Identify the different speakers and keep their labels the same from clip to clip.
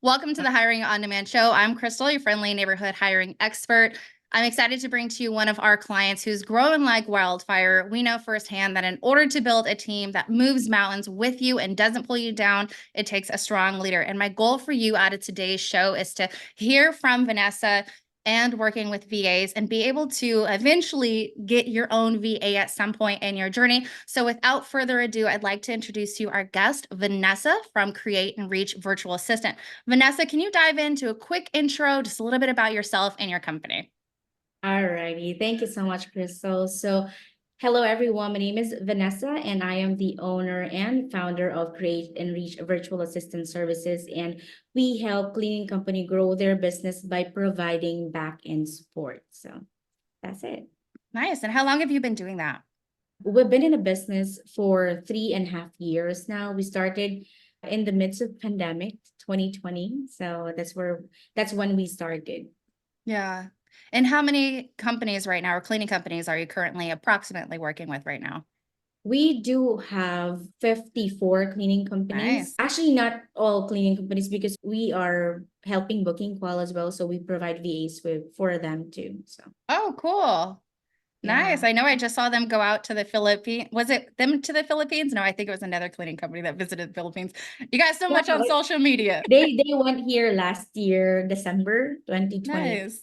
Speaker 1: Welcome to the Hiring on Demand show. I'm Crystal, your friendly neighborhood hiring expert. I'm excited to bring to you one of our clients who's growing like wildfire. We know firsthand that in order to build a team that moves mountains with you and doesn't pull you down, it takes a strong leader. And my goal for you out of today's show is to hear from Vanessa and working with VAs and be able to eventually get your own VA at some point in your journey. So without further ado, I'd like to introduce you our guest, Vanessa from Create and Reach Virtual Assistant. Vanessa, can you dive into a quick intro, just a little bit about yourself and your company?
Speaker 2: All righty. Thank you so much, Crystal. So, hello, everyone. My name is Vanessa, and I am the owner and founder of Create and Reach Virtual Assistant Services. And we help cleaning company grow their business by providing back-end support. So, that's it.
Speaker 1: Nice. And how long have you been doing that?
Speaker 2: We've been in a business for 3.5 years now. We started in the midst of pandemic 2020. So that's when we started.
Speaker 1: Yeah. And how many companies right now, or cleaning companies, are you currently approximately working with right now?
Speaker 2: We do have 54 cleaning companies.
Speaker 1: Nice.
Speaker 2: Actually, not all cleaning companies because we are helping booking qual as well. So we provide VAs for them too. So
Speaker 1: Oh, cool. Nice.
Speaker 2: yeah.
Speaker 1: I know I just saw them go out to the Philippines. Was it them to the Philippines? No, I think it was another cleaning company that visited the Philippines. You got so much on
Speaker 2: Yeah,
Speaker 1: social media.
Speaker 2: they went here last year, December 2020,
Speaker 1: Nice.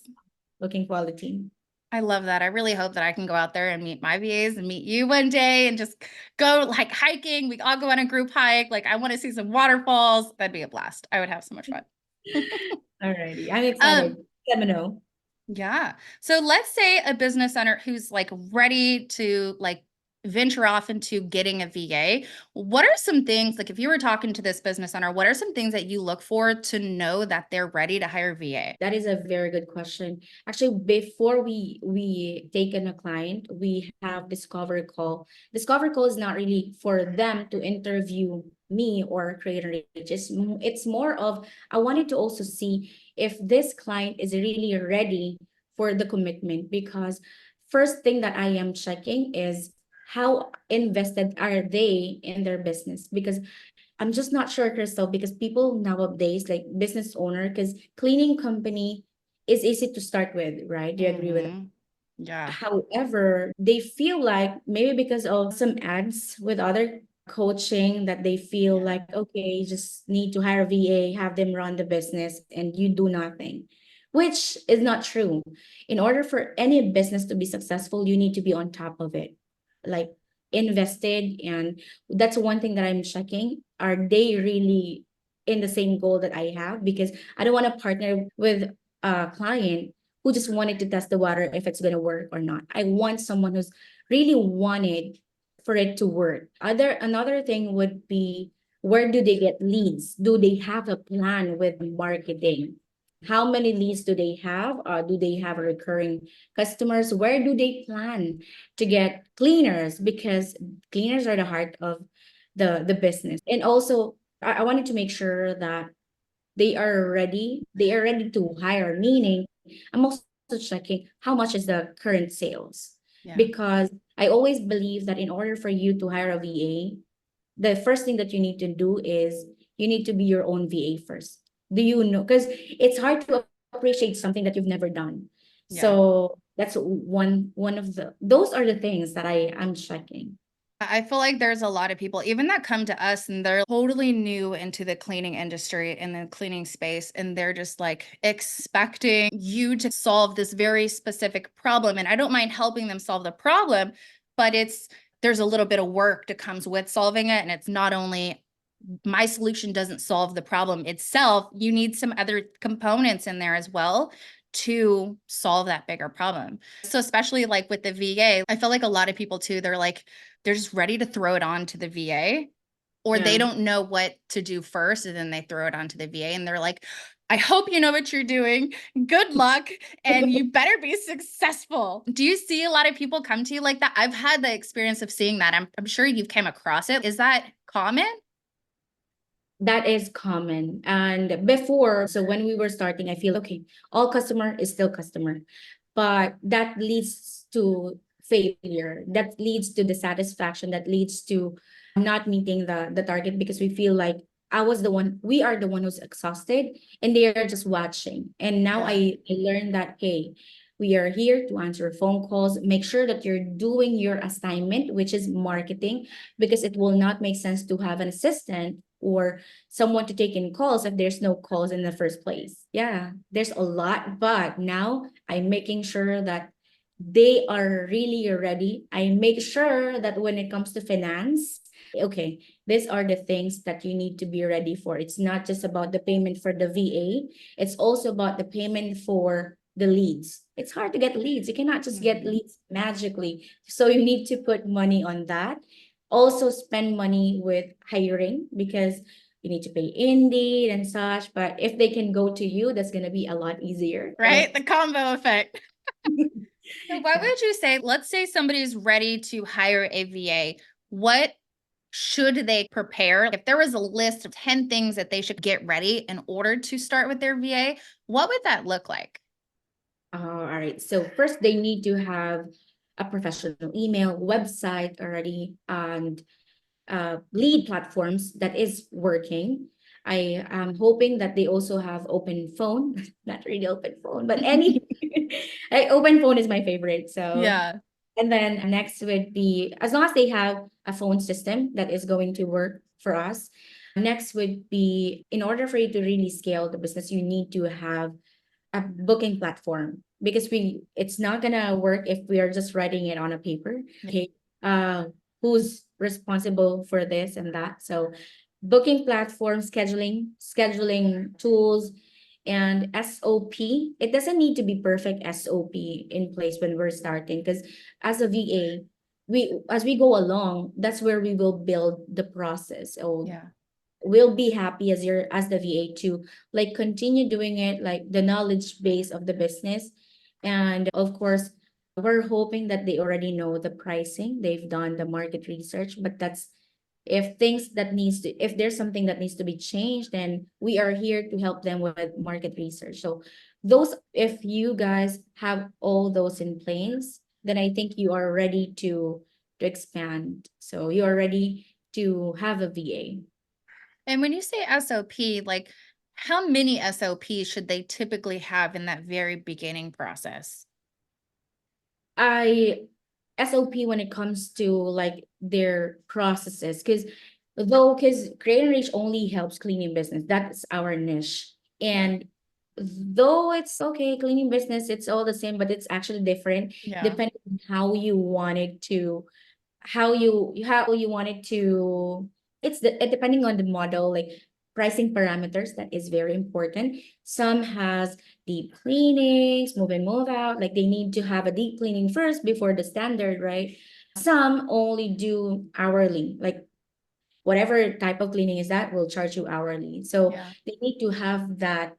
Speaker 2: looking quality.
Speaker 1: I love that. I really hope that I can go out there and meet my VAs and meet you one day and just go like hiking. We all go on a group hike. Like I want to see some waterfalls. That'd be a blast. I would have so much fun.
Speaker 2: Alrighty. I'm
Speaker 1: Um,
Speaker 2: excited. Let me know.
Speaker 1: Yeah. So let's say a business owner who's like ready to like venture off into getting a VA. What are some things, like if you were talking to this business owner, what are some things that you look for to know that they're ready to hire VA?
Speaker 2: That is a very good question. Actually, before we take in a client, we have discovery call. Discovery call is not really for them to interview me or create a reach. It's more of I wanted to also see if this client is really ready for the commitment because first thing that I am checking is how invested are they in their business because I'm just not sure, Crystal, because people nowadays, like business owner, because cleaning company is easy to start with, right? Do you agree with that?
Speaker 1: Yeah.
Speaker 2: However, they feel like maybe because of some ads with other coaching that they feel
Speaker 1: Yeah.
Speaker 2: like, okay, you just need to hire a VA, have them run the business, and you do nothing, which is not true. In order for any business to be successful, you need to be on top of it. Like invested, and that's one thing that I'm checking. Are they really in the same goal that I have? Because I don't want to partner with a client who just wanted to test the water if it's going to work or not. I want someone who's really wanted for it to work. Another thing would be, where do they get leads? Do they have a plan with marketing? How many leads do they have? Do they have recurring customers? Where do they plan to get cleaners? Because cleaners are the heart of the business. And also, I wanted to make sure that they are ready. They are ready to hire, meaning I'm also checking how much is the current sales.
Speaker 1: Yeah.
Speaker 2: Because I always believe that in order for you to hire a VA, the first thing that you need to do is you need to be your own VA first. Do you know? Because it's hard to appreciate something that you've never done.
Speaker 1: Yeah.
Speaker 2: So that's one of the those are the things that I'm checking.
Speaker 1: I feel like there's a lot of people, even that come to us and they're totally new into the cleaning industry and the cleaning space, and they're just like expecting you to solve this very specific problem. And I don't mind helping them solve the problem, but there's a little bit of work that comes with solving it. And it's not only my solution doesn't solve the problem itself, you need some other components in there as well to solve that bigger problem. So especially like with the VA, I feel like a lot of people too, they're just ready to throw it on to the VA, or they
Speaker 2: Yeah.
Speaker 1: don't know what to do first and then they throw it onto the VA and they're like, I hope you know what you're doing. Good luck and you better be successful. Do you see a lot of people come to you like that? I've had the experience of seeing that. I'm sure you've came across it. Is that common?
Speaker 2: That is common. And before, so when we were starting, I feel okay, all customer is still customer. But that leads to failure. That leads to dissatisfaction. That leads to not meeting the target because we feel like we are the one who's exhausted, and they are just watching. And now I learned that, hey, we are here to answer phone calls. Make sure that you're doing your assignment, which is marketing, because it will not make sense to have an assistant or someone to take in calls if there's no calls in the first place. Yeah, there's a lot, but now I'm making sure that they are really ready. I make sure that when it comes to finance, okay, these are the things that you need to be ready for. It's not just about the payment for the VA, it's also about the payment for the leads. It's hard to get leads. You cannot just get leads magically. So you need to put money on that. Also spend money with hiring, because you need to pay Indeed and such. But if they can go to you, that's going to be a lot easier.
Speaker 1: Right? The combo effect. So what
Speaker 2: Yeah.
Speaker 1: would you say, let's say somebody's ready to hire a VA, what should they prepare? If there was a list of 10 things that they should get ready in order to start with their VA, what would that look like?
Speaker 2: All right. So first, they need to have a professional email, website already, and lead platforms that is working. I am hoping that they also have open phone, not really open phone, but any open phone is my favorite. So,
Speaker 1: Yeah.
Speaker 2: and then next would be, as long as they have a phone system that is going to work for us. Next would be, in order for you to really scale the business, you need to have a booking platform, because it's not gonna work if we are just writing it on a paper. Okay, who's responsible for this and that? So booking platform, scheduling tools, and SOP. It doesn't need to be perfect SOP in place when we're starting, because as a VA, as we go along, that's where we will build the process. So
Speaker 1: Yeah.
Speaker 2: we'll be happy as the VA to like continue doing it, like the knowledge base of the business. And of course, we're hoping that they already know the pricing, they've done the market research. But that's, if there's something that needs to be changed, then we are here to help them with market research. So those, if you guys have all those in place, then I think you are ready to expand. So you are ready to have a VA.
Speaker 1: And when you say SOP, like how many SOPs should they typically have in that very beginning process?
Speaker 2: I SOP when it comes to like their processes, because Create and Reach only helps cleaning business. That's our niche. And though it's okay, cleaning business, it's all the same, but it's actually different
Speaker 1: Yeah.
Speaker 2: depending on how you want it to, how you want it to, depending on the model, like pricing parameters, that is very important. Some has deep cleanings, move in, move out, like they need to have a deep cleaning first before the standard, right? Some only do hourly, like whatever type of cleaning is that, will charge you hourly. So
Speaker 1: Yeah.
Speaker 2: they need to have that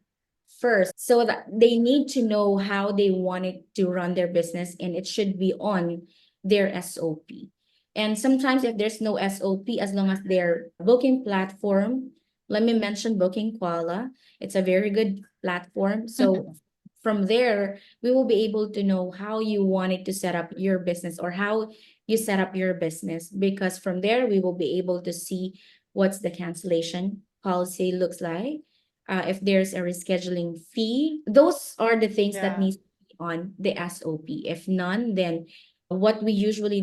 Speaker 2: first, so that they need to know how they want it to run their business, and it should be on their SOP. And sometimes if there's no SOP, as long as their booking platform, let me mention Booking Koala. It's a very good platform. So from there, we will be able to know how you wanted to set up your business, or how you set up your business, because from there we will be able to see what's the cancellation policy looks like, if there's a rescheduling fee. Those are the things that
Speaker 1: Yeah.
Speaker 2: needs to be on the SOP. If none, then what I usually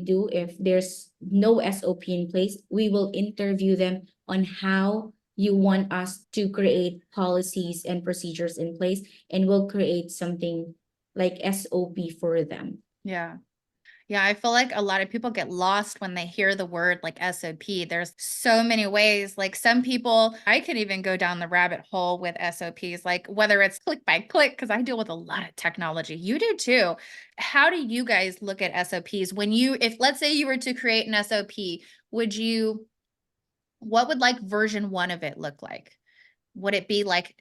Speaker 2: do, if there's no SOP in place, we will interview them on how you want us to create policies and procedures in place, and we'll create something like SOP for them.
Speaker 1: Yeah. Yeah, I feel like a lot of people get lost when they hear the word like SOP. There's so many ways. Like some people, I could even go down the rabbit hole with SOPs, like whether it's click by click, because I deal with a lot of technology. You do too. How do you guys look at SOPs when if let's say you were to create an SOP, what would like version 1 of it look like? Would it be like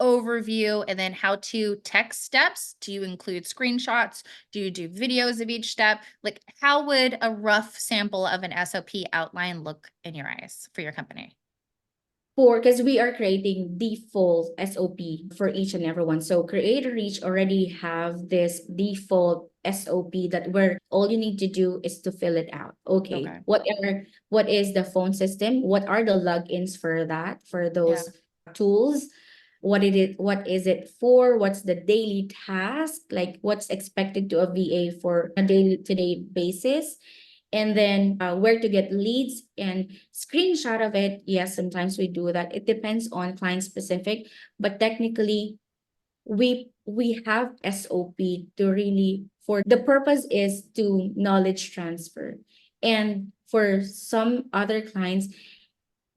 Speaker 1: overview and then how to text steps? Do you include screenshots? Do you do videos of each step? Like how would a rough sample of an SOP outline look in your eyes for your company?
Speaker 2: because we are creating default SOP for each and every one. So Create Reach already have this default SOP that where all you need to do is to fill it out. Okay,
Speaker 1: Okay.
Speaker 2: what is the phone system? What are the logins for that, for
Speaker 1: Yeah.
Speaker 2: those tools? What is it for? What's the daily task? Like what's expected to a VA for a daily to day basis? And then where to get leads and screenshot of it. Yes, sometimes we do that. It depends on client specific, but technically we have SOP to really for the purpose is to knowledge transfer. And for some other clients,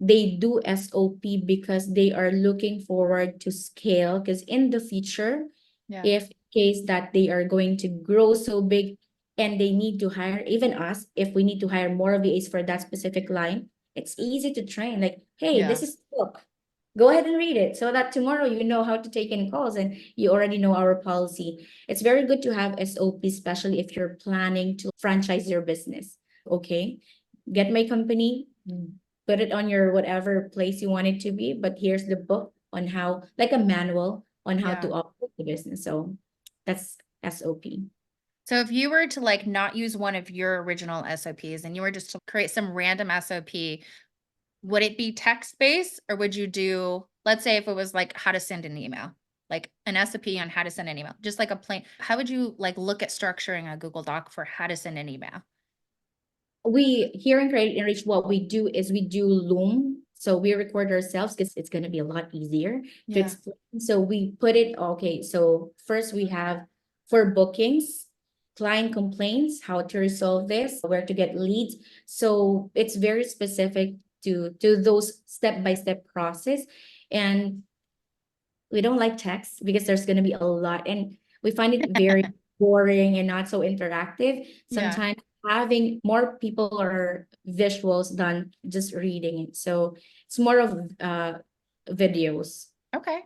Speaker 2: they do SOP because they are looking forward to scale because in the future,
Speaker 1: Yeah.
Speaker 2: if case that they are going to grow so big and they need to hire even us, if we need to hire more VAs for that specific line, it's easy to train. Like, hey,
Speaker 1: Yeah.
Speaker 2: this is the book. Go ahead and read it so that tomorrow you know how to take in calls and you already know our policy. It's very good to have SOP, especially if you're planning to franchise your business. Okay, get my company, put it on your whatever place you want it to be, but here's the book on how, like a manual on how to
Speaker 1: Yeah.
Speaker 2: operate the business. So that's SOP.
Speaker 1: So if you were to like not use one of your original SOPs and you were just to create some random SOP, would it be text-based or would you do, let's say if it was like how to send an email, like an SOP on how to send an email, just like a plain, how would you like look at structuring a Google Doc for how to send an email?
Speaker 2: We here in Create and Reach, what we do is we do Loom. So we record ourselves because it's going to be a lot easier to
Speaker 1: Yeah.
Speaker 2: explain. So we put it, okay. So first we have for bookings, client complaints, how to resolve this, where to get leads. So it's very specific to those step-by-step process. And we don't like text because there's going to be a lot and we find it very boring and not so interactive.
Speaker 1: Yeah.
Speaker 2: Sometimes having more people or visuals than just reading it. So it's more of videos.
Speaker 1: Okay.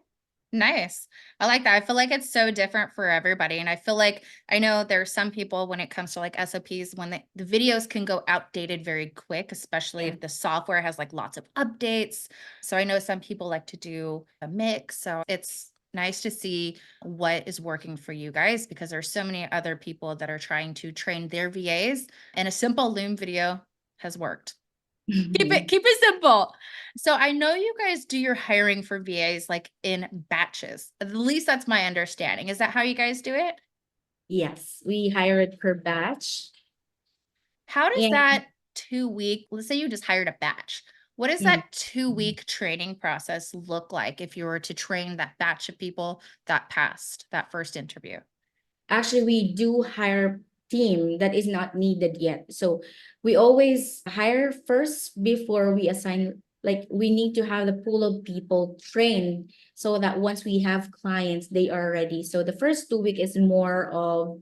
Speaker 1: Nice. I like that. I feel like it's so different for everybody. And I feel like I know there are some people when it comes to like SOPs, when the videos can go outdated very quick, especially
Speaker 2: Yeah.
Speaker 1: if the software has like lots of updates. So I know some people like to do a mix. So it's nice to see what is working for you guys because there's so many other people that are trying to train their VAs and a simple Loom video has worked. Keep it simple. So I know you guys do your hiring for VAs like in batches. At least that's my understanding. Is that how you guys do it?
Speaker 2: Yes, we hire it per batch.
Speaker 1: How does
Speaker 2: And
Speaker 1: that 2 week, let's say you just hired a batch. What does
Speaker 2: mm,
Speaker 1: that 2 week training process look like if you were to train that batch of people that passed that first interview?
Speaker 2: actually, we do hire team that is not needed yet. So we always hire first before we assign, like we need to have the pool of people trained so that once we have clients, they are ready. So the first 2 week is more of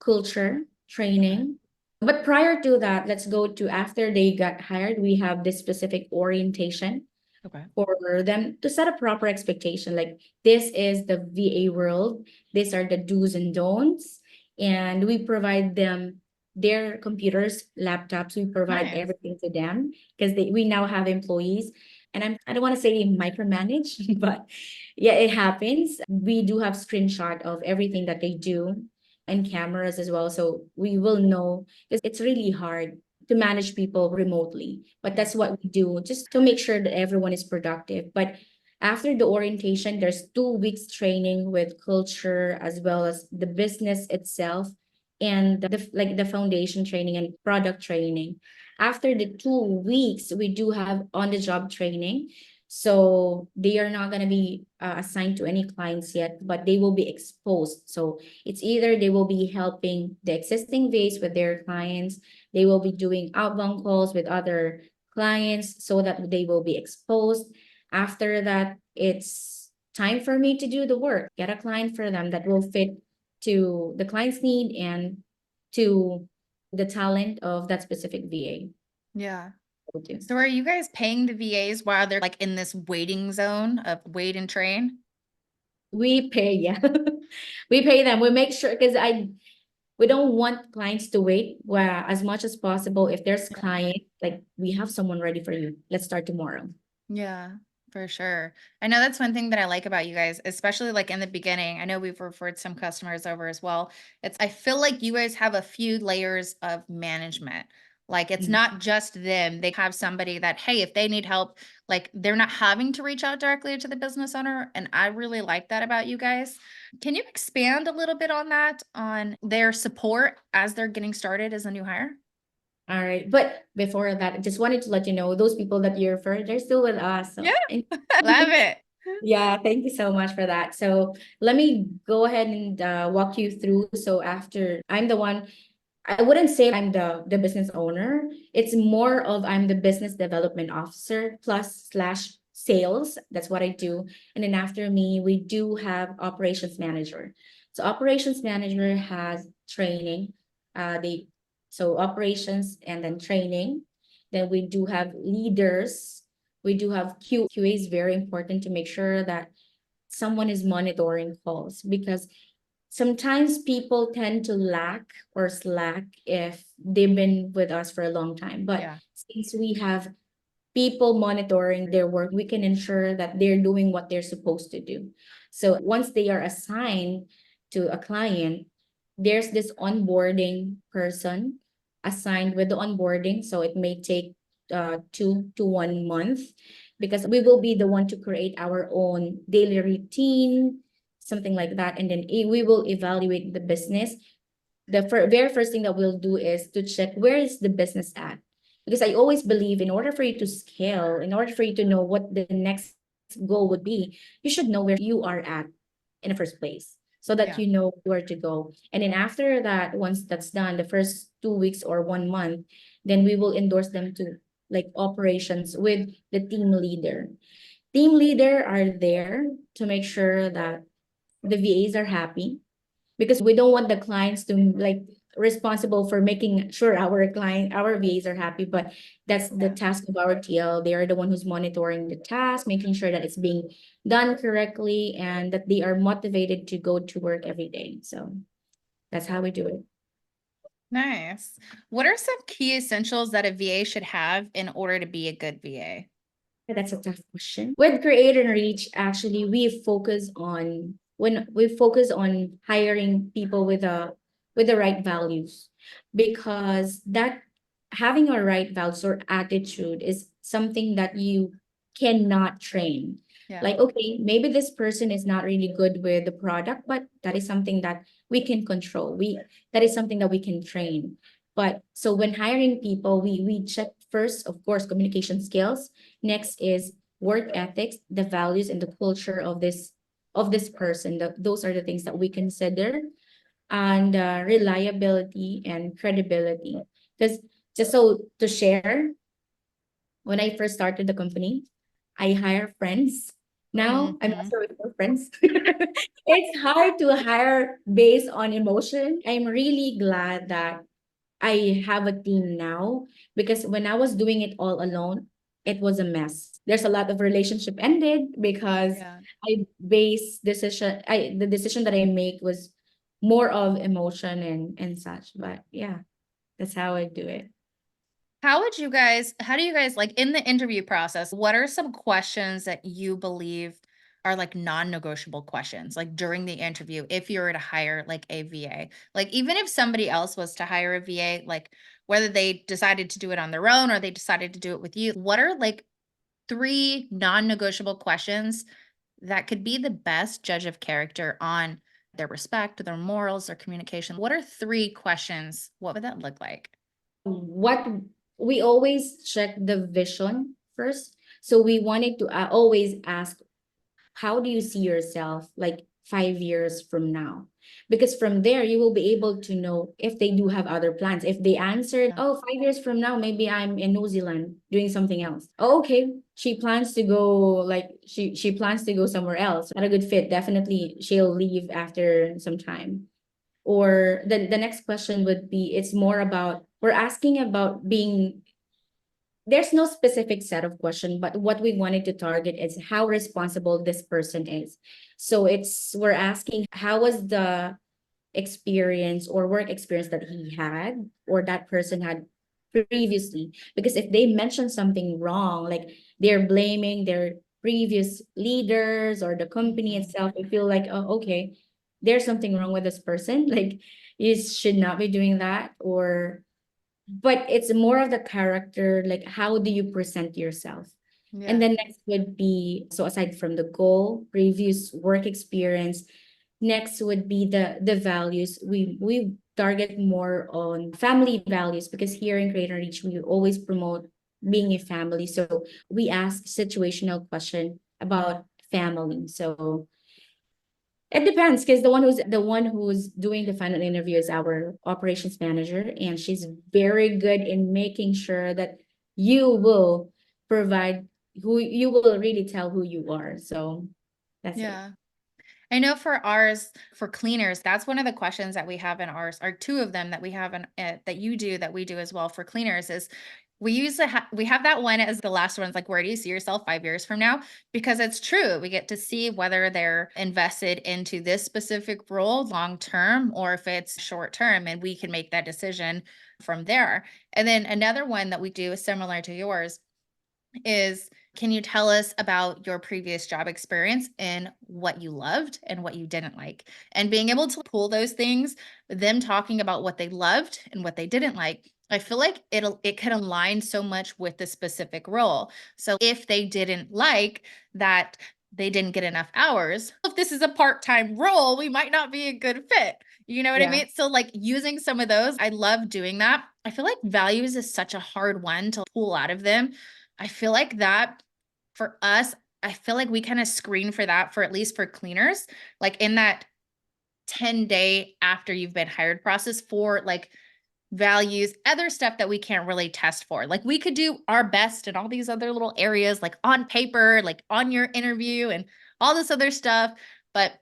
Speaker 2: culture
Speaker 1: Okay.
Speaker 2: training. But prior to that, let's go to after they got hired, we have this specific orientation
Speaker 1: Okay.
Speaker 2: for them to set a proper expectation. Like this is the VA world. These are the do's and don'ts. And we provide them their computers, laptops. We provide
Speaker 1: Nice.
Speaker 2: everything to them because we now have employees. And I don't want to say micromanage, but yeah, it happens. We do have screenshot of everything that they do and cameras as well. So we will know because it's really hard to manage people remotely. But
Speaker 1: Yeah.
Speaker 2: that's what we do just to make sure that everyone is productive. But after the orientation, there's 2 weeks training with culture as well as the business itself and the foundation training and product training. After the 2 weeks, we do have on the job training. So they are not going to be assigned to any clients yet, but they will be exposed. So it's either they will be helping the existing base with their clients, they will be doing outbound calls with other clients so that they will be exposed. After that, it's time for me to do the work, get a client for them that will fit to the client's need and to the talent of that specific VA.
Speaker 1: Yeah.
Speaker 2: Okay.
Speaker 1: So are you guys paying the VAs while they're like in this waiting zone of wait and train?
Speaker 2: We pay, yeah. We pay them. We make sure because we don't want clients to wait. Well, as much as possible, if there's
Speaker 1: Yeah.
Speaker 2: client, like we have someone ready for you. Let's start tomorrow.
Speaker 1: Yeah. For sure. I know that's one thing that I like about you guys, especially like in the beginning. I know we've referred some customers over as well. I feel like you guys have a few layers of management. Like it's
Speaker 2: Mm.
Speaker 1: not just them. They have somebody that, hey, if they need help, like they're not having to reach out directly to the business owner. And I really like that about you guys. Can you expand a little bit on that, on their support as they're getting started as a new hire?
Speaker 2: All right. But before that, I just wanted to let you know those people that you referred, they're still with us.
Speaker 1: Yeah,
Speaker 2: So
Speaker 1: love it.
Speaker 2: yeah, thank you so much for that. So let me go ahead and walk you through. So after I'm the one, I wouldn't say I'm the business owner. It's more of I'm the business development officer plus slash sales. That's what I do. And then after me, we do have operations manager. So operations manager has training. They so operations and then training. Then we do have leaders. We do have QA is very important to make sure that someone is monitoring calls because sometimes people tend to lack or slack if they've been with us for a long time. But
Speaker 1: Yeah.
Speaker 2: since we have people monitoring their work, we can ensure that they're doing what they're supposed to do. So once they are assigned to a client, there's this onboarding person assigned with the onboarding. So it may take 2 to 1 month because we will be the one to create our own daily routine, something like that. And then we will evaluate the business. The very first thing that we'll do is to check where is the business at. Because I always believe in order for you to scale, in order for you to know what the next goal would be, you should know where you are at in the first place so that
Speaker 1: Yeah.
Speaker 2: you know where to go. And then after that, once that's done, the first 2 weeks or 1 month, then we will endorse them to like operations with the team leader. Team leader are there to make sure that the VAs are happy because we don't want the clients to like responsible for making sure our VAs are happy, but that's the
Speaker 1: Yeah.
Speaker 2: task of our TL. They are the one who's monitoring the task, making sure that it's being done correctly and that they are motivated to go to work every day. So that's how we do it.
Speaker 1: Nice. What are some key essentials that a VA should have in order to be a good VA?
Speaker 2: That's a tough question. With Create and Reach, actually, we focus on hiring people with the right values because that having a right values or attitude is something that you cannot train.
Speaker 1: Yeah.
Speaker 2: Like, okay, maybe this person is not really good with the product, but that is something that we can control. That is something that we can train. But so when hiring people, we check first, of course, communication skills. Next is work ethics, the values and the culture of this person. Those are the things that we consider, and reliability and credibility. Because just so to share, when I first started the company, I hire friends. Now I'm not
Speaker 1: Mhm.
Speaker 2: sure if we're friends. It's hard to hire based on emotion. I'm really glad that I have a team now because when I was doing it all alone, it was a mess. There's a lot of relationship ended because
Speaker 1: Yeah.
Speaker 2: the decision that I make was more of emotion and such. But yeah, that's how I do it.
Speaker 1: How do you guys like in the interview process? What are some questions that you believe are like non-negotiable questions, like during the interview, if you were to hire like a VA? Like, even if somebody else was to hire a VA, like whether they decided to do it on their own or they decided to do it with you, what are like three non-negotiable questions that could be the best judge of character on their respect, their morals, their communication? What are three questions? What would that look like?
Speaker 2: What we always check the vision first. So we wanted to always ask, how do you see yourself like 5 years from now? Because from there, you will be able to know if they do have other plans. If they answered,
Speaker 1: Yeah.
Speaker 2: oh, 5 years from now, maybe I'm in New Zealand doing something else. Oh, okay. She plans to go like she plans to go somewhere else. Not a good fit. Definitely she'll leave after some time. Or the next question would be, it's more about we're asking about being there's no specific set of question, but what we wanted to target is how responsible this person is. So we're asking how was the experience or work experience that he had or that person had previously. Because if they mention something wrong, like they're blaming, previous leaders or the company itself, I feel like, oh, okay, there's something wrong with this person. Like, you should not be doing that. Or, but it's more of the character, like, how do you present yourself? And
Speaker 1: Yeah.
Speaker 2: then next would be, so aside from the goal, previous work experience, next would be the values. We target more on family values, because here in Create and Reach, we always promote being a family. So we ask situational question about family. So it depends, because the one who's doing the final interview is our operations manager, and she's very good in making sure that you will provide who you will really tell who you are. So that's it.
Speaker 1: Yeah. I know for ours, for cleaners, that's one of the questions that we have in ours, or two of them that we have in that you do, that we do as well for cleaners, is we usually we have that one as the last one's like, where do you see yourself 5 years from now? Because it's true. We get to see whether they're invested into this specific role long term or if it's short term, and we can make that decision from there. And then another one that we do is similar to yours is, can you tell us about your previous job experience and what you loved and what you didn't like? And being able to pull those things, them talking about what they loved and what they didn't like, I feel like it can align so much with the specific role. So if they didn't like that they didn't get enough hours, if this is a part-time role, we might not be a good fit. You know what I
Speaker 2: Yeah.
Speaker 1: mean? So like using some of those, I love doing that. I feel like values is such a hard one to pull out of them. I feel like that for us, I feel like we kind of screen for that, for at least for cleaners, like in that 10-day after you've been hired process, for like values, other stuff that we can't really test for. Like we could do our best in all these other little areas, like on paper, like on your interview and all this other stuff. But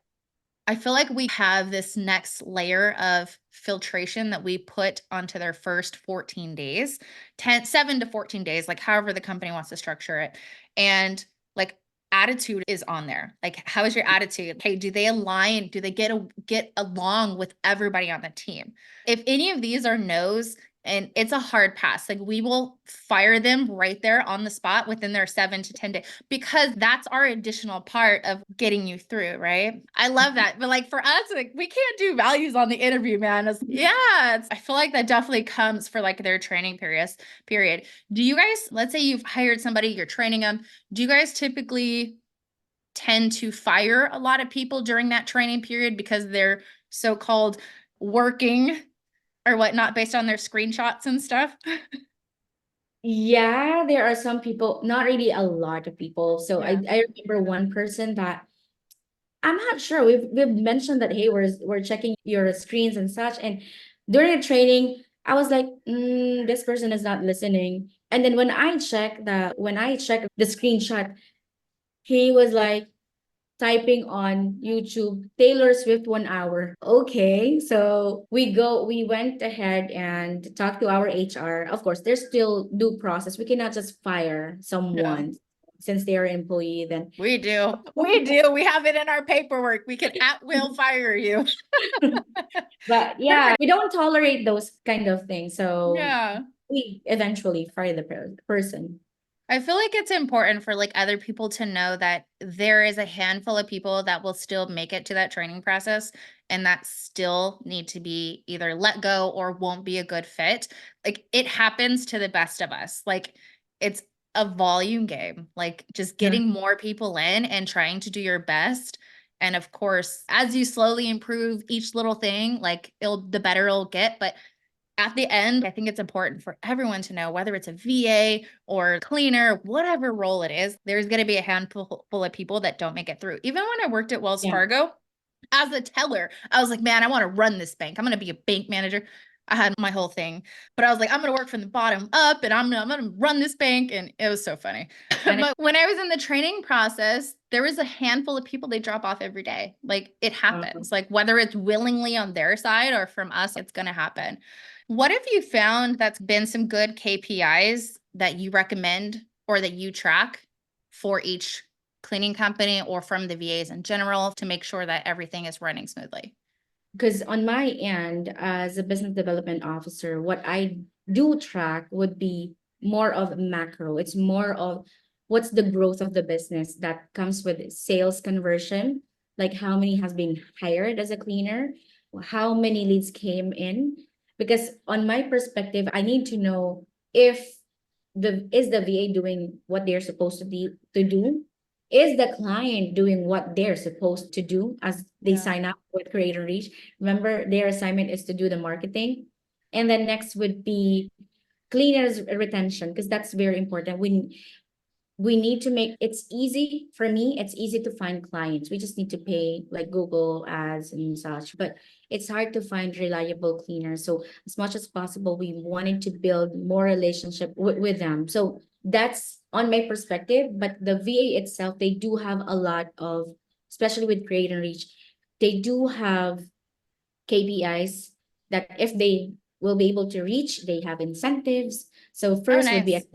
Speaker 1: I feel like we have this next layer of filtration that we put onto their first 14 days, 7 to 14 days, like however the company wants to structure it. And like attitude is on there. Like, how is your attitude? Okay, do they align? Do they get along with everybody on the team? If any of these are no's, and it's a hard pass, like we will fire them right there on the spot within their 7 to 10 days, because that's our additional part of getting you through, right? I love that. But like for us, like we can't do values on the interview, man. I feel like that definitely comes for like their training period. Do you guys, let's say you've hired somebody, you're training them. Do you guys typically tend to fire a lot of people during that training period because they're so-called working or whatnot based on their screenshots and stuff?
Speaker 2: Yeah, there are some people, not really a lot of people. So
Speaker 1: Yeah.
Speaker 2: I remember one person that I'm not sure. We've mentioned that, hey, we're checking your screens and such. And during the training, I was like, this person is not listening. And then when I check the screenshot, he was like typing on YouTube, Taylor Swift 1 hour. Okay, so we went ahead and talked to our HR. Of course, there's still due process. We cannot just fire
Speaker 1: Yeah.
Speaker 2: someone since they are an employee. Then
Speaker 1: We do. We do. We have it in our paperwork. We can at will fire you.
Speaker 2: but yeah, we don't tolerate those kind of things. So
Speaker 1: Yeah.
Speaker 2: we eventually fire the person.
Speaker 1: I feel like it's important for like other people to know that there is a handful of people that will still make it to that training process and that still need to be either let go or won't be a good fit. Like it happens to the best of us. Like it's a volume game, like just
Speaker 2: Yeah.
Speaker 1: getting more people in and trying to do your best. And of course, as you slowly improve each little thing, like the better it'll get. But at the end, I think it's important for everyone to know, whether it's a VA or cleaner, whatever role it is, there's going to be a handful of people that don't make it through. Even when I worked at Wells
Speaker 2: Yeah.
Speaker 1: Fargo as a teller, I was like, man, I want to run this bank. I'm going to be a bank manager. I had my whole thing, but I was like, I'm going to work from the bottom up and I'm going to run this bank. And it was so funny. But when I was in the training process, there was a handful of people they drop off every day. Like it happens, like whether it's willingly on their side or from us, it's going to happen. What have you found that's been some good KPIs that you recommend or that you track for each cleaning company or from the VAs in general to make sure that everything is running smoothly?
Speaker 2: Because on my end, as a business development officer, what I do track would be more of macro. It's more of what's the growth of the business that comes with sales conversion, like how many has been hired as a cleaner, how many leads came in. Because on my perspective, I need to know if the VA doing what they're supposed to do? Is the client doing what they're supposed to do as they
Speaker 1: Yeah.
Speaker 2: sign up with Create and Reach? Remember, their assignment is to do the marketing. And then next would be cleaners retention, because that's very important. We need to make it's easy for me, it's easy to find clients. We just need to pay like Google ads and such, but it's hard to find reliable cleaners. So as much as possible, we wanted to build more relationship with them. So that's on my perspective. But the VA itself, they do have a lot of, especially with Create and Reach, they do have KPIs that if they will be able to reach, they have incentives. So
Speaker 1: Oh,
Speaker 2: first would be,
Speaker 1: nice.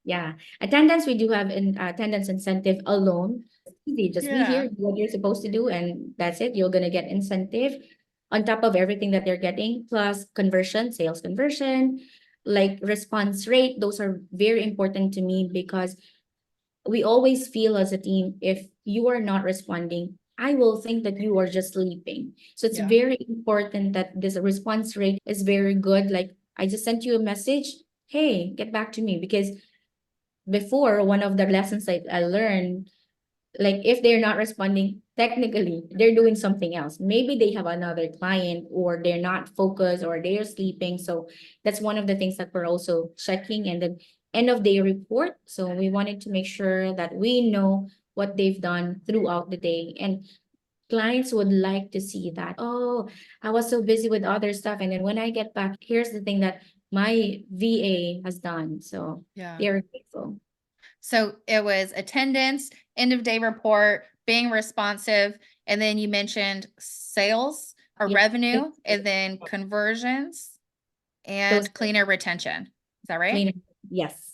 Speaker 2: yeah, attendance. We do have an attendance incentive alone. It's easy, just be
Speaker 1: Yeah.
Speaker 2: here, do what you're supposed to do, and that's it. You're gonna get incentive on top of everything that they're getting, plus conversion, sales conversion, like response rate. Those are very important to me because we always feel as a team, if you are not responding, I will think that you are just sleeping. So it's
Speaker 1: Yeah.
Speaker 2: very important that this response rate is very good. Like, I just sent you a message, hey, get back to me. Because before, one of the lessons I learned, like if they're not responding, technically they're doing something else. Maybe they have another client, or they're not focused, or they're sleeping. So that's one of the things that we're also checking. And then end of day report, so we wanted to make sure that we know what they've done throughout the day. And clients would like to see that, oh, I was so busy with other stuff, and then when I get back, here's the thing that my VA has done. So
Speaker 1: Yeah.
Speaker 2: they're grateful.
Speaker 1: So it was attendance, end of day report, being responsive, and then you mentioned sales or
Speaker 2: Yeah.
Speaker 1: revenue, and then conversions
Speaker 2: Those
Speaker 1: and cleaner retention. Is that right?
Speaker 2: cleaner, yes.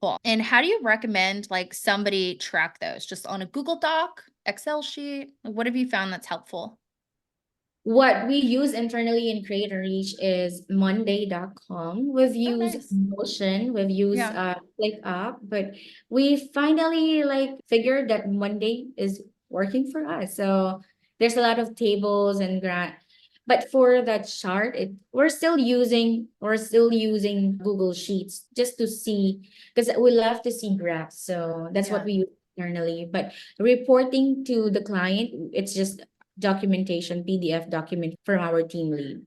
Speaker 1: Cool. And how do you recommend like somebody track those? Just on a Google Doc, Excel sheet? Like, what have you found that's helpful?
Speaker 2: What we use internally in Create and Reach is Monday.com. We've
Speaker 1: Oh,
Speaker 2: used
Speaker 1: nice.
Speaker 2: Notion, we've used
Speaker 1: Yeah.
Speaker 2: ClickUp, but we finally like figured that Monday is working for us. So there's a lot of tables and graph. But for that chart, we're still using Google Sheets just to see, because we love to see graphs. So that's what
Speaker 1: Yeah.
Speaker 2: we use internally. But reporting to the client, it's just documentation, PDF document from our team lead.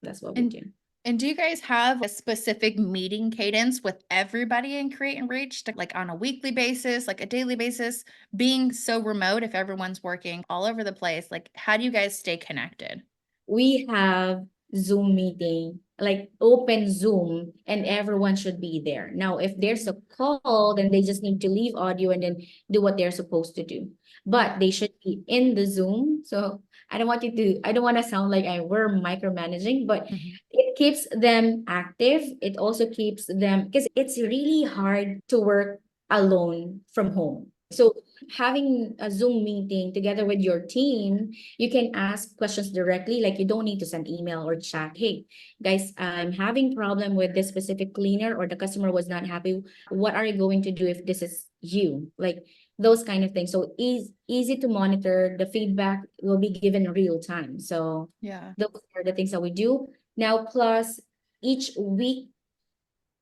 Speaker 2: That's what we
Speaker 1: And
Speaker 2: do.
Speaker 1: and do you guys have a specific meeting cadence with everybody in Create and Reach, like on a weekly basis, like a daily basis? Being so remote, if everyone's working all over the place, like how do you guys stay connected?
Speaker 2: We have Zoom meeting, like open Zoom, and everyone should be there. Now, if there's a call, then they just need to leave audio and then do what they're supposed to do. But they should be in the Zoom. So I don't want to sound like we're micromanaging, but
Speaker 1: Mhm.
Speaker 2: it keeps them active. It also keeps them, because it's really hard to work alone from home. So having a Zoom meeting together with your team, you can ask questions directly. Like, you don't need to send email or chat, hey guys, I'm having problem with this specific cleaner, or the customer was not happy, what are you going to do if this is you, like those kind of things. So easy to monitor, the feedback will be given in real time. So
Speaker 1: Yeah.
Speaker 2: those are the things that we do now. Plus, each week,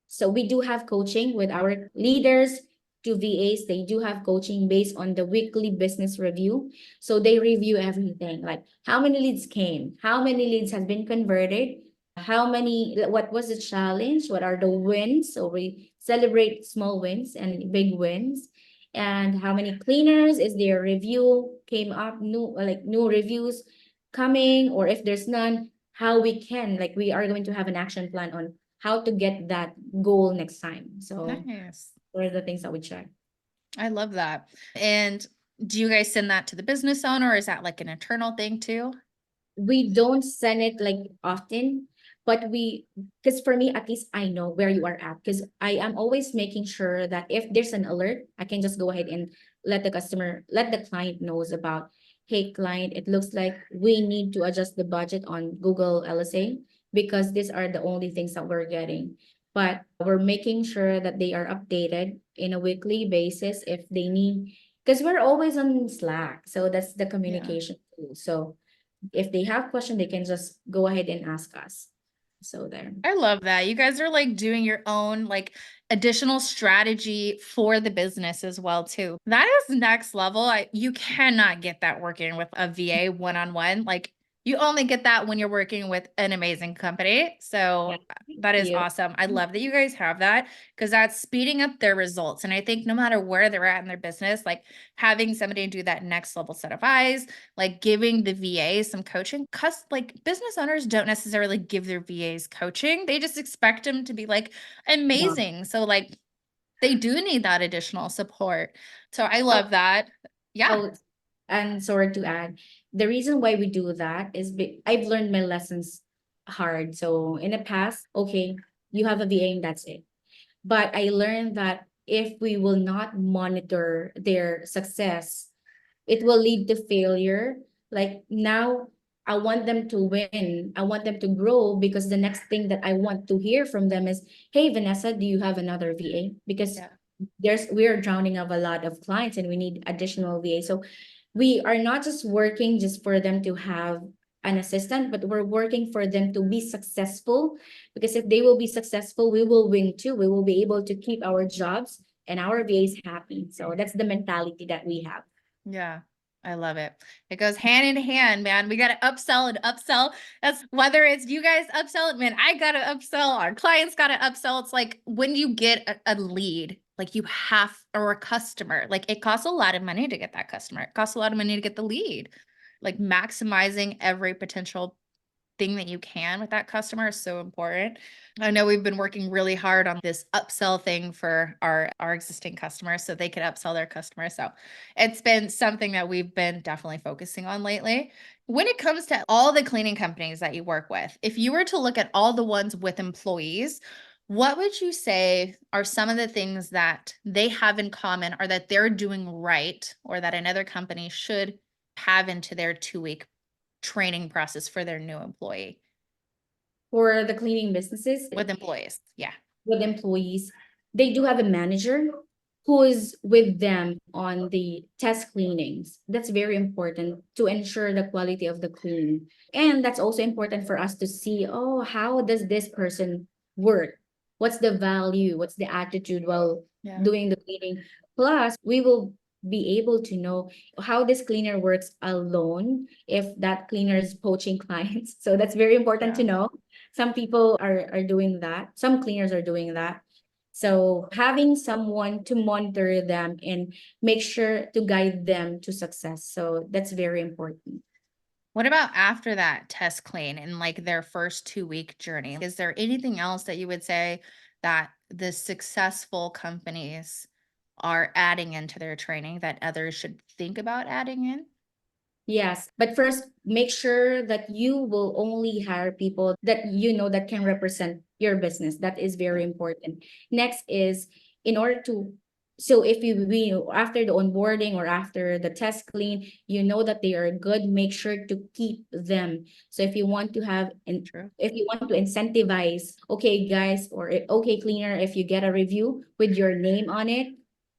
Speaker 2: so we do have coaching with our leaders to VAs. They do have coaching based on the weekly business review. So they review everything, like how many leads came, how many leads has been converted, what was the challenge, what are the wins. So we celebrate small wins and big wins. And how many cleaners is there review came up, new reviews coming, or if there's none, how we can, like, we are going to have an action plan on how to get that goal next time. So
Speaker 1: Nice.
Speaker 2: those are the things that we check.
Speaker 1: I love that. And do you guys send that to the business owner, or is that like an internal thing too?
Speaker 2: We don't send it like often, but because for me, at least I know where you are at, because I am always making sure that if there's an alert, I can just go ahead and let the client knows about, hey client, it looks like we need to adjust the budget on Google LSA, because these are the only things that we're getting. but we're making sure that they are updated in a weekly basis if they need, because we're always on Slack. So that's the
Speaker 1: Yeah.
Speaker 2: communication tool. So if they have question, they can just go ahead and ask us. So there.
Speaker 1: I love that. You guys are like doing your own like additional strategy for the business as well too. That is next level. You cannot get that working with a VA one-on-one. Like you only get that when you're working with an amazing company. So
Speaker 2: Yeah. Thank
Speaker 1: that is
Speaker 2: you.
Speaker 1: awesome. I love that you guys have that because that's speeding up their results. And I think no matter where they're at in their business, like having somebody do that next level set of eyes, like giving the VA some coaching, cause like business owners don't necessarily give their VAs coaching. They just expect them to be like
Speaker 2: Yeah.
Speaker 1: amazing. So like they do need that additional support. So I
Speaker 2: Oh,
Speaker 1: love that. Yeah.
Speaker 2: oh, and sorry to add, the reason why we do that is I've learned my lessons hard. So in the past, okay, you have a VA and that's it. But I learned that if we will not monitor their success, it will lead to failure. Like now, I want them to win. I want them to grow because the next thing that I want to hear from them is, "Hey, Vanessa, do you have another VA?" Because
Speaker 1: Yeah.
Speaker 2: we're drowning of a lot of clients and we need additional VA. So we are not just working just for them to have an assistant, but we're working for them to be successful. Because if they will be successful, we will win too. We will be able to keep our jobs and our VAs happy. So that's the mentality that we have.
Speaker 1: Yeah. I love it. It goes hand in hand, man. We got to upsell and upsell. That's whether it's you guys upsell it, man. I got to upsell. Our clients got to upsell. It's like when you get a lead, like you have, or a customer, like it costs a lot of money to get that customer. It costs a lot of money to get the lead. Like maximizing every potential thing that you can with that customer is so important. I know we've been working really hard on this upsell thing for our existing customers so they could upsell their customers. So it's been something that we've been definitely focusing on lately. When it comes to all the cleaning companies that you work with, if you were to look at all the ones with employees, what would you say are some of the things that they have in common or that they're doing right or that another company should have into their 2-week training process for their new employee
Speaker 2: For the cleaning businesses,
Speaker 1: with employees? Yeah.
Speaker 2: with employees, they do have a manager who is with them on the test cleanings. That's very important to ensure the quality of the cleaning. And that's also important for us to see, oh, how does this person work? What's the value? What's the attitude while
Speaker 1: Yeah.
Speaker 2: doing the cleaning? Plus, we will be able to know how this cleaner works alone if that cleaner is poaching clients. So that's very important to
Speaker 1: Yeah.
Speaker 2: know. Some people are doing that. Some cleaners are doing that. So having someone to monitor them and make sure to guide them to success. So that's very important.
Speaker 1: What about after that test clean and like their first 2-week journey? Is there anything else that you would say that the successful companies are adding into their training that others should think about adding in?
Speaker 2: Yes, but first make sure that you will only hire people that you know that can represent your business. That is very important. Next is in order to, so if you we after the onboarding or after the test clean, you know that they are good, make sure to keep them. So if you want to have and
Speaker 1: True.
Speaker 2: if you want to incentivize, okay guys, or okay cleaner, if you get a review with your name on it,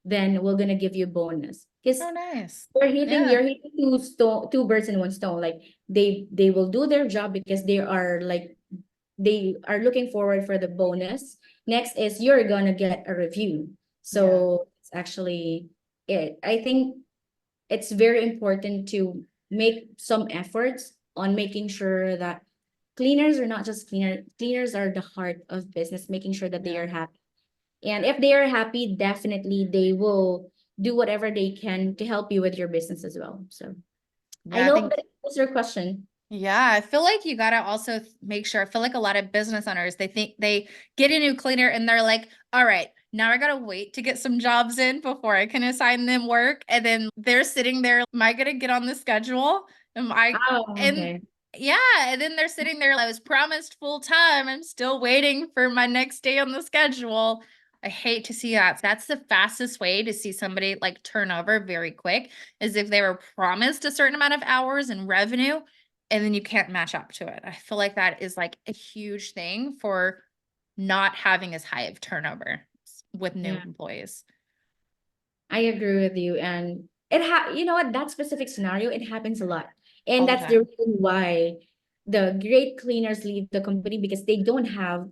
Speaker 2: then we're gonna give you bonus. Because
Speaker 1: Oh, nice.
Speaker 2: you're
Speaker 1: Yeah.
Speaker 2: hitting two birds in one stone. Like they will do their job because they are like they are looking forward for the bonus. Next is you're gonna get a review.
Speaker 1: Yeah.
Speaker 2: So it's actually it. I think it's very important to make some efforts on making sure that cleaners are not just cleaners are the heart of business, making sure that they
Speaker 1: Yeah.
Speaker 2: are happy. And if they are happy, definitely they will do whatever they can to help you with your business as well. So I
Speaker 1: Yeah, I
Speaker 2: hope
Speaker 1: think
Speaker 2: that was your question.
Speaker 1: yeah, I feel like you gotta also make sure. I feel like a lot of business owners, they think they get a new cleaner and they're like, all right, now I gotta wait to get some jobs in before I can assign them work. And then they're sitting there, am I gonna get on the schedule? Am I
Speaker 2: Oh,
Speaker 1: and
Speaker 2: okay.
Speaker 1: yeah, and then they're sitting there, I was promised full time. I'm still waiting for my next day on the schedule. I hate to see that. That's the fastest way to see somebody like turn over very quick, is if they were promised a certain amount of hours and revenue and then you can't match up to it. I feel like that is like a huge thing for not having as high of turnover with new
Speaker 2: Yeah.
Speaker 1: employees.
Speaker 2: I agree with you. And you know what, that specific scenario, it happens a lot.
Speaker 1: All
Speaker 2: And
Speaker 1: the
Speaker 2: that's the
Speaker 1: time.
Speaker 2: reason why the great cleaners leave the company, because they don't have,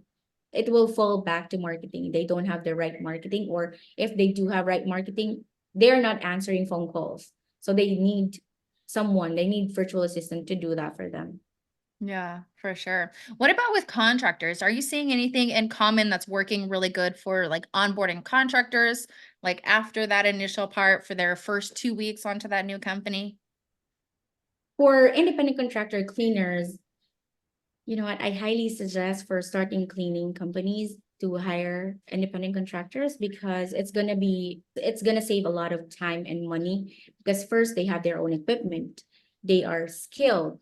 Speaker 2: it will fall back to marketing. They don't have the right marketing, or if they do have right marketing, they're not answering phone calls. So they need they need virtual assistant to do that for them.
Speaker 1: Yeah, for sure. What about with contractors? Are you seeing anything in common that's working really good for like onboarding contractors, like after that initial part for their first 2 weeks onto that new company?
Speaker 2: For independent contractor cleaners, you know what? I highly suggest for starting cleaning companies to hire independent contractors, because it's gonna save a lot of time and money, because first they have their own equipment. They are skilled.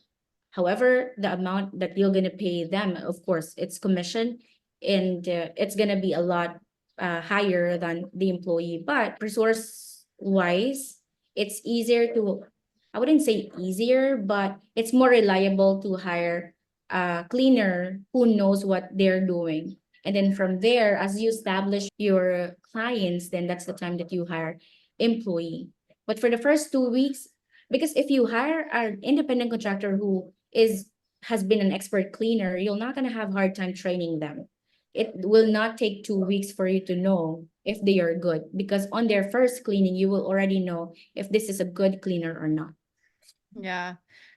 Speaker 2: However, the amount that you're gonna pay them, of course, it's commission, and it's gonna be a lot higher than the employee. But resource wise, it's easier to, I wouldn't say easier, but it's more reliable to hire a cleaner who knows what they're doing. And then from there, as you establish your clients, then that's the time that you hire employee. But for the first 2 weeks, because if you hire an independent contractor who has been an expert cleaner, you're not gonna have hard time training them. It will not take 2 weeks for you to know if they are good, because on their first cleaning, you will already know if this is a good cleaner or not.
Speaker 1: Yeah.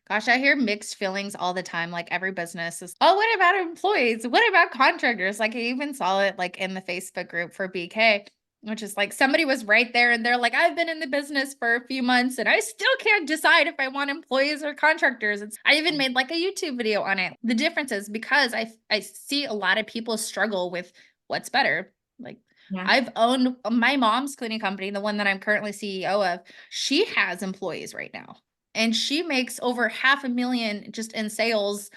Speaker 1: Gosh, I hear mixed feelings all the time. Like every business is, oh, what about employees? What about contractors? Like I even saw it like in the Facebook group for BK, which is like somebody was right there and they're like, I've been in the business for a few months and I still can't decide if I want employees or contractors. I even made like a YouTube video on it. The difference is because I see a lot of people struggle with what's better. Like
Speaker 2: Yeah.
Speaker 1: I've owned my mom's cleaning company, the one that I'm currently CEO of. She has employees right now and she makes over 500,000 just in sales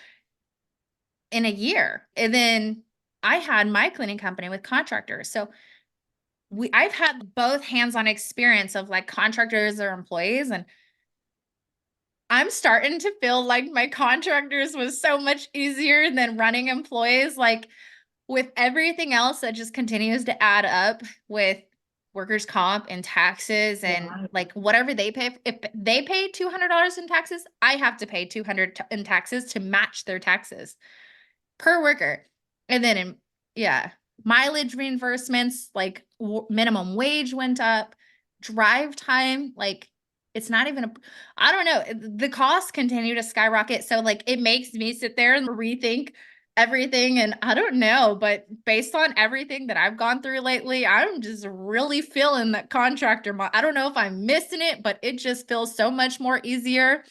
Speaker 1: in a year. And then I had my cleaning company with contractors. So I've had both hands-on experience of like contractors or employees, and I'm starting to feel like my contractors was so much easier than running employees. Like with everything else that just continues to add up with workers' comp and taxes and
Speaker 2: Yeah.
Speaker 1: like whatever they pay. If they pay $200 in taxes, I have to pay 200 in taxes to match their taxes per worker. And then yeah, mileage reimbursements, like minimum wage went up, drive time, like it's not even I don't know. The costs continue to skyrocket. So like it makes me sit there and rethink everything. And I don't know, but based on everything that I've gone through lately, I'm just really feeling that contractor. I don't know if I'm missing it, but it just feels so much more easier.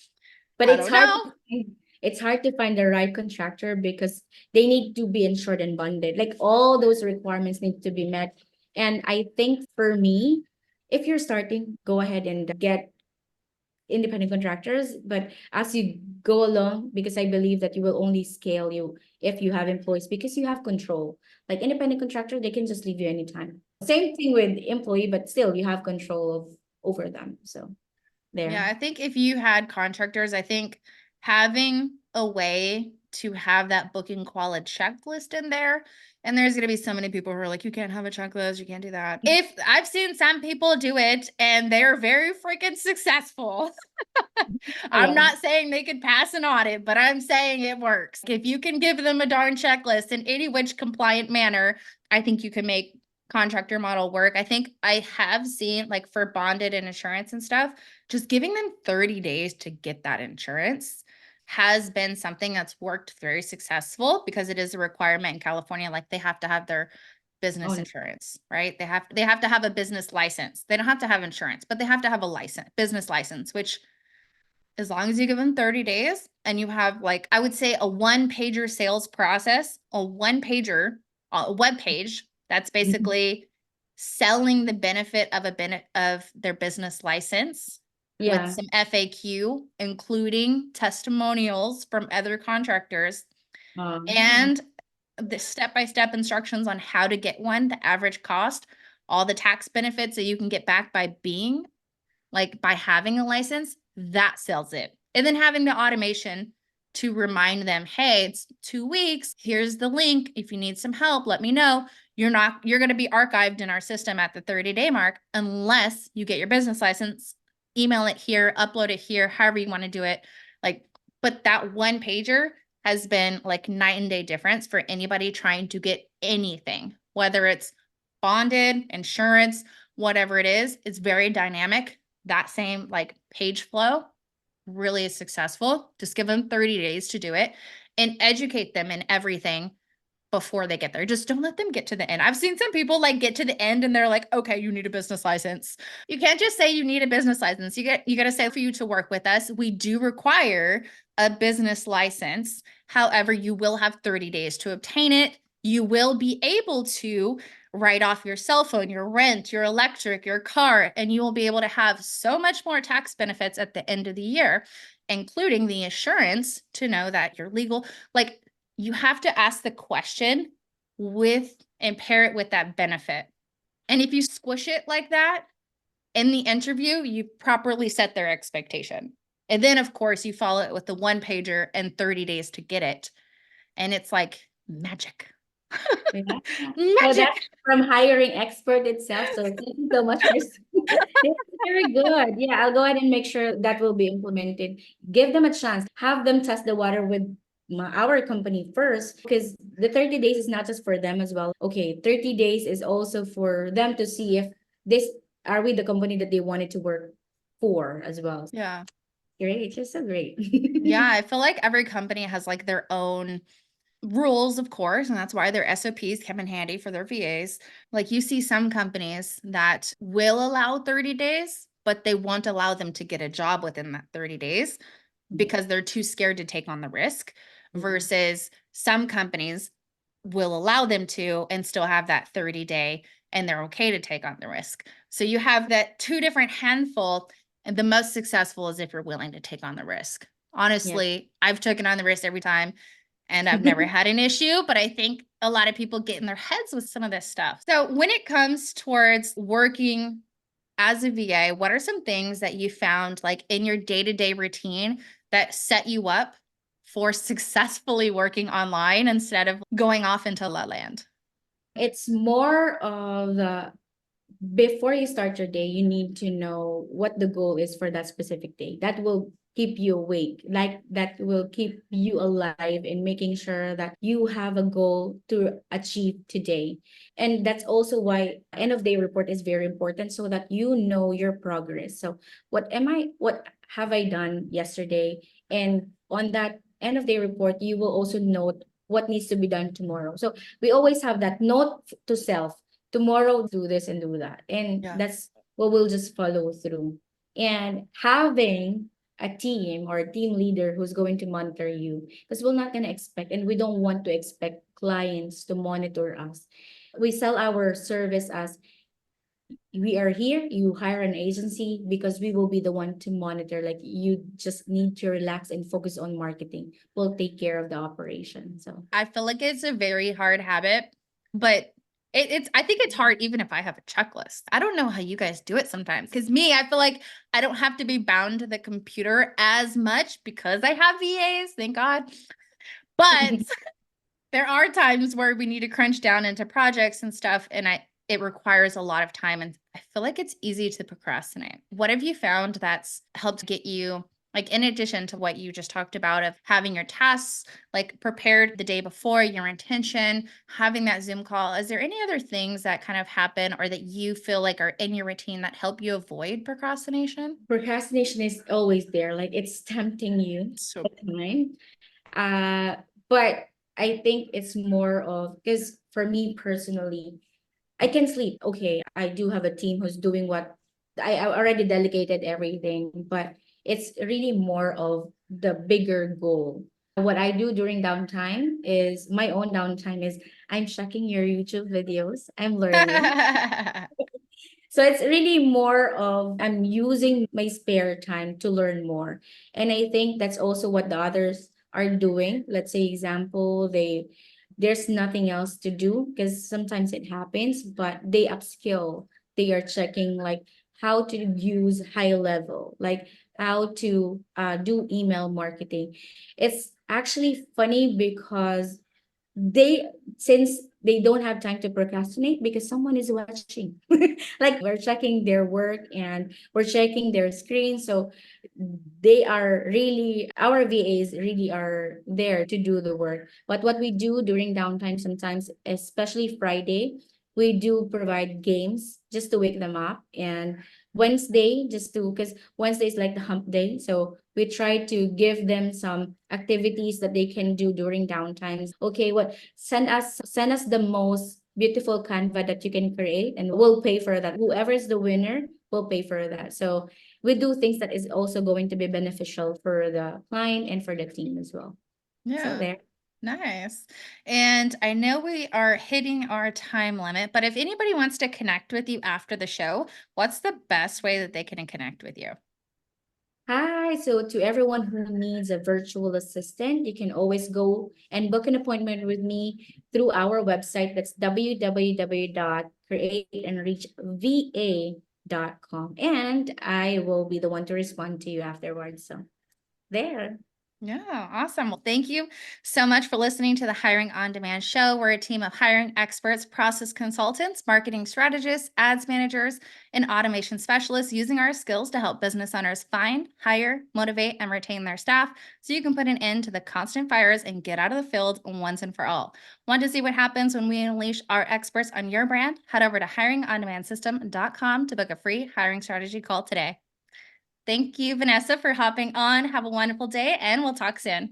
Speaker 2: But
Speaker 1: I don't know.
Speaker 2: it's hard to find the right contractor, because they need to be insured and bonded. Like all those requirements need to be met. And I think for me, if you're starting, go ahead and get independent contractors. But as you go along, because I believe that you will only scale you if you have employees, because you have control. Like independent contractor, they can just leave you anytime. Same thing with employee, but still you have control over them. So
Speaker 1: Yeah,
Speaker 2: there.
Speaker 1: I think if you had contractors, I think having a way to have that booking quality checklist in there, and there's going to be so many people who are like, you can't have a checklist, you can't do that. If I've seen some people do it and they're very freaking successful. I'm
Speaker 2: Yeah.
Speaker 1: not saying they could pass an audit, but I'm saying it works. If you can give them a darn checklist in any which compliant manner, I think you can make contractor model work. I think I have seen like for bonded and insurance and stuff, just giving them 30 days to get that insurance has been something that's worked very successful because it is a requirement in California. Like they have to have their business
Speaker 2: Oh,
Speaker 1: insurance, right? They have to have a business license. They don't have to have insurance, but they have to have a license, business license, which as long as you give them 30 days and you have like, I would say a one pager sales process, a one pager, a web page that's
Speaker 2: mhm.
Speaker 1: basically selling the benefit of of their business license with
Speaker 2: Yeah.
Speaker 1: some FAQ, including testimonials from other contractors
Speaker 2: Um,
Speaker 1: and the step-by-step instructions on how to get one, the average cost, all the tax benefits that you can get back by being like by having a license, that sells it. And then having the automation to remind them, hey, it's 2 weeks. Here's the link. If you need some help, let me know. You're going to be archived in our system at the 30-day mark unless you get your business license, email it here, upload it here, however you want to do it. Like, but that one pager has been like night and day difference for anybody trying to get anything, whether it's bonded, insurance, whatever it is. It's very dynamic. That same like page flow really is successful. Just give them 30 days to do it and educate them in everything before they get there. Just don't let them get to the end. I've seen some people like get to the end and they're like, okay, you need a business license. You can't just say you need a business license. You got to say for you to work with us, we do require a business license. However, you will have 30 days to obtain it. You will be able to write off your cell phone, your rent, your electric, your car, and you will be able to have so much more tax benefits at the end of the year, including the assurance to know that you're legal. Like, you have to ask the question with and pair it with that benefit. And if you squish it like that in the interview, you properly set their expectation. And then, of course, you follow it with the one pager and 30 days to get it. And it's like magic.
Speaker 2: Yeah. Well,
Speaker 1: Magic.
Speaker 2: that's from hiring expert itself. So thank you so much for That's very good. Yeah, I'll go ahead and make sure that will be implemented. Give them a chance. Have them test the water with our company first, because the 30 days is not just for them as well. Okay, 30 days is also for them to see if this are we the company that they wanted to work for as well.
Speaker 1: Yeah.
Speaker 2: Great, just so great.
Speaker 1: Yeah, I feel like every company has like their own rules, of course, and that's why their SOPs come in handy for their VAs. Like, you see some companies that will allow 30 days, but they won't allow them to get a job within that 30 days because they're too scared to take on the risk, versus some companies will allow them to and still have that 30-day and they're okay to take on the risk. So you have that two different handful, and the most successful is if you're willing to take on the risk. Honestly, I've taken on the risk every time and I've never had an issue, but I think a lot of people get in their heads with some of this stuff. So when it comes towards working as a VA, what are some things that you found like in your day-to-day routine that set you up for successfully working online instead of going off into la land?
Speaker 2: It's more of the before you start your day, you need to know what the goal is for that specific day. That will keep you awake, like that will keep you alive in making sure that you have a goal to achieve today. And that's also why end of day report is very important, so that you know your progress. So what have I done yesterday? And on that end of day report, you will also note what needs to be done tomorrow. So we always have that note to self: tomorrow do this and do that, and that's what we'll just follow through. And having a team or a team leader who's going to monitor you, because we're not going to expect, and we don't want to expect clients to monitor us. We sell our service as, we are here, you hire an agency because we will be the one to monitor. Like, you just need to relax and focus on marketing. We'll take care of the operation. So
Speaker 1: I feel like it's a very hard habit, but I think it's hard even if I have a checklist. I don't know how you guys do it sometimes. Because me, I feel like I don't have to be bound to the computer as much because I have VAs, thank God. But there are times where we need to crunch down into projects and stuff, and it requires a lot of time, and I feel like it's easy to procrastinate. What have you found that's helped get you, like, in addition to what you just talked about of having your tasks like prepared the day before, your intention, having that Zoom call, is there any other things that kind of happen or that you feel like are in your routine that help you avoid procrastination?
Speaker 2: procrastination is always there, like it's tempting you
Speaker 1: So
Speaker 2: at times. But I think it's more of, because for me personally, I can sleep. Okay, I do have a team who's doing what I already delegated everything, but it's really more of the bigger goal. What I do during downtime is, my own downtime is, I'm checking your YouTube videos, I'm learning. So it's really more of, I'm using my spare time to learn more. And I think that's also what the others are doing. Let's say example, there's nothing else to do, because sometimes it happens, but they upskill. They are checking like how to use high level, like how to do email marketing. It's actually funny because they since they don't have time to procrastinate because someone is watching. Like we're checking their work and we're checking their screen, so they are really, our VAs really are there to do the work. But what we do during downtime sometimes, especially Friday, we do provide games just to wake them up, and Wednesday just to, because Wednesday is like the hump day, so we try to give them some activities that they can do during downtimes. Okay, what, send us the most beautiful Canva that you can create and we'll pay for that. Whoever is the winner will pay for that. So we do things that is also going to be beneficial for the client and for the team as well. So
Speaker 1: Yeah.
Speaker 2: there.
Speaker 1: Nice. And I know we are hitting our time limit, but if anybody wants to connect with you after the show, what's the best way that they can connect with you?
Speaker 2: Hi, so to everyone who needs a virtual assistant, you can always go and book an appointment with me through our website. That's www.createandreachva.com. And I will be the one to respond to you afterwards. So there.
Speaker 1: Yeah, awesome. Well, thank you so much for listening to the Hiring on Demand show. We're a team of hiring experts, process consultants, marketing strategists, ads managers, and automation specialists using our skills to help business owners find, hire, motivate, and retain their staff so you can put an end to the constant fires and get out of the field once and for all. Want to see what happens when we unleash our experts on your brand? Head over to hiringondemandsystem.com to book a free hiring strategy call today. Thank you, Vanessa, for hopping on. Have a wonderful day, and we'll talk soon.